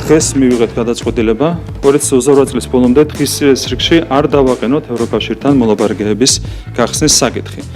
დღეს მივიღეთ გადაწყვეტილება 2028 წლის ბოლომდე დღის რიგში არ დავაყენოთ ევროკავშირთან მოლაპარაკებების გახსნის საკითხი.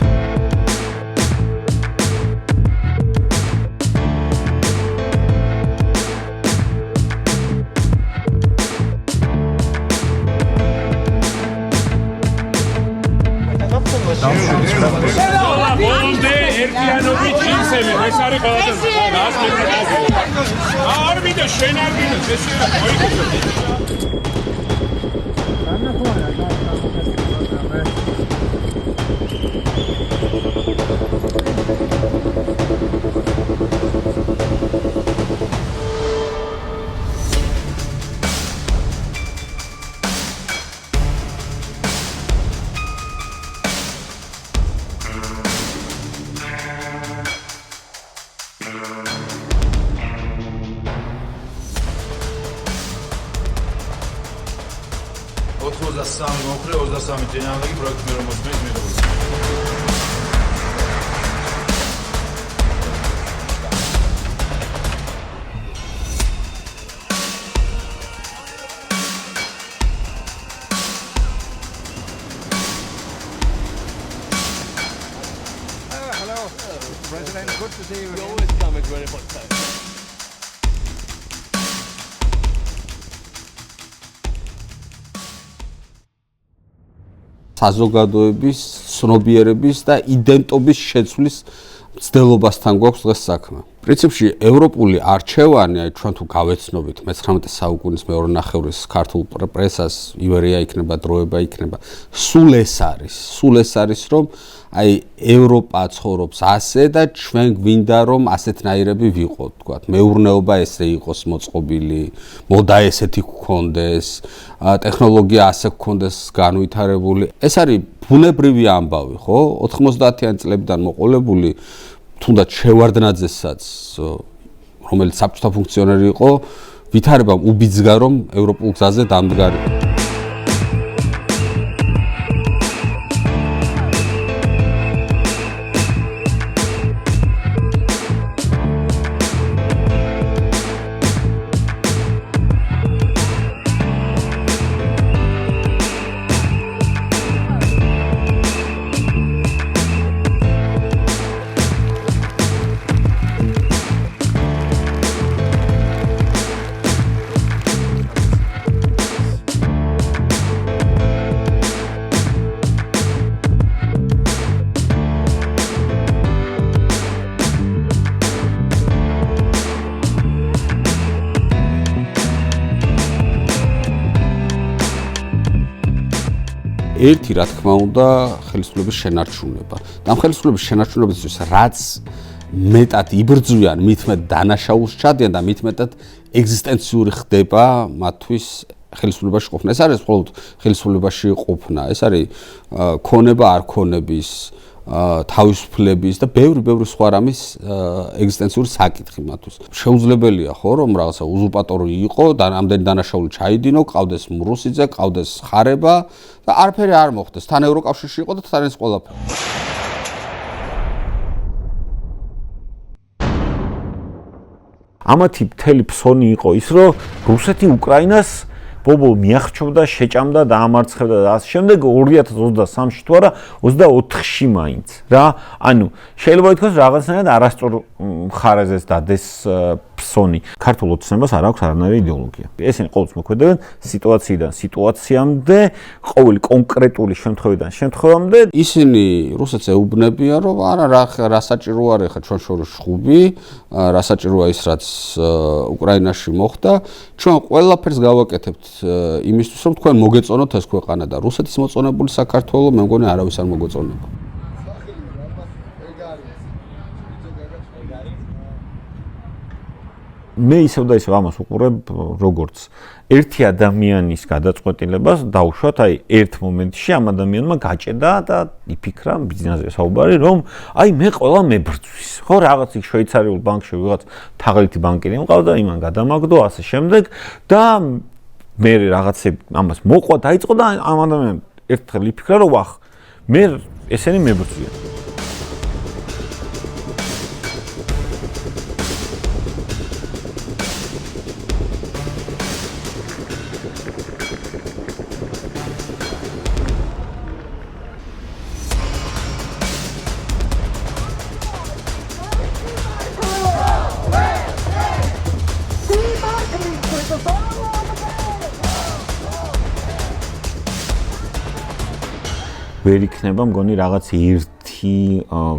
მოხრე 23 წინააღმდეგი პროექტი მე რომ მოსმენთ მიღებული. Hello, President. Good to see you. You always come at very important time. საზოგადოების, ცნობიერების და იდენტობის შეცვლის მცდელობასთან გვაქვს დღეს საქმე. პრინციპში ევროპული არჩევანი, ჩვენ თუ გავეცნობით 19 საუკუნის მეორე ნახევრის ქართულ პრესას, ივერია იქნება, დროება იქნება, სულ ეს არის, რომ ევროპა ცხოვრობს ასე და ჩვენ გვინდა რომ ასეთნაირები ვიყოთ, თქვათ, მეურნეობა ესე იყოს მოწყობილი, მოდა ესეთი გქონდეს, ტექნოლოგია ასე გქონდეს განვითარებული. ეს არის ბუნებრივი ამბავი, ხო? 90-იანი წლებიდან მოყოლებული, თუნდაც შევარდნაძესაც, რომელიც საბჭოთა ფუნქციონერი იყო, ვითარებამ უბიძგა რომ ევროპულ გზაზე დამდგარიყო. ერთი რა თქმა უნდა ხელისუფლების შენარჩუნება. და ამ ხელისუფლების შენარჩუნებისთვის რაც მეტად იბრძვიან, მით მეტ დანაშაულს ჩადიან და მით მეტად ეგზისტენციური ხდება მათთვის ხელისუფლებაში ყოფნა. ეს არის მხოლოდ ხელისუფლებაში ყოფნა, ეს არის ქონება არ ქონების, თავისუფლების და ბევრი სხვა რამის ეგზისტენციური საკითხი მათთვის. შეუძლებელია ხო რომ რაღაცა უზურპატორი იყო და ამდენი დანაშაული ჩაიდინო, ყავდეს მრუსიძე, ყავდეს ხარება და არაფერი არ მოხდეს. თან ევროკავშირში იყო და თან ეს ყველაფერი. ამათი მთელი ფსონი იყო ის, რომ რუსეთი უკრაინას ბობოლ მიახჩობდა, შეჭამდა, დაამარცხებდა და ასე შემდეგ 2023-ში თუ არა 24-ში მაინც. რა, ანუ შეიძლება ითქვას რაღაცნაირად არასწორ მხარეზეც დადეს ფსონი. ქართულ ოცნებას არ აქვს არანაირი იდეოლოგია. ესენი ყოველთვის მოქმედებენ სიტუაციიდან სიტუაციამდე, ყოველი კონკრეტული შემთხვევიდან შემთხვევამდე. ისინი რუსეთს ეუბნებიან, რომ არა რა საჭირო არის ხა ჩვენ შორის შხუბი, რა საჭიროა ის რაც უკრაინაში მოხდა, ჩვენ ყველაფერს გავაკეთებთ იმისთვის რომ თქვენ მოგეწონოთ ეს ქვეყანა და რუსეთის მოწონებული საქართველო მე მგონი არავის არ მოგეწონება. მე ისევ და ისევ ამას უყურებ როგორც ერთი ადამიანის გადაწყვეტილებას დავუშვათ, აი ერთ მომენტში ამ ადამიანმა გაჭედა და იფიქრა ბიზნესზე საუბარი, რომ აი მე ყველა მებრძვის. ხო, რაღაც იქ შვეიცარიულ ბანკში ვიღაც თაღლითი ბანკირი მყავდა, იმან გადამაგდო, ასე შემდეგ და მე რაღაცე ამას მოყვა, დაიწყო და ამ ადამიანმა ერთხელ იფიქრა, რომ ვახ, მე ესენი მებრძვიან. ვერ იქნება მგონი რაღაც ერთი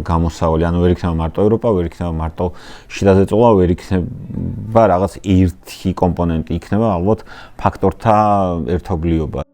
გამოსავალი, ანუ ვერ იქნება მარტო ევროპა, ვერ იქნება მარტო შიდაზე წოლა, ვერ იქნება რაღაც ერთი კომპონენტი, იქნება ალბათ ფაქტორთა ერთობლიობა.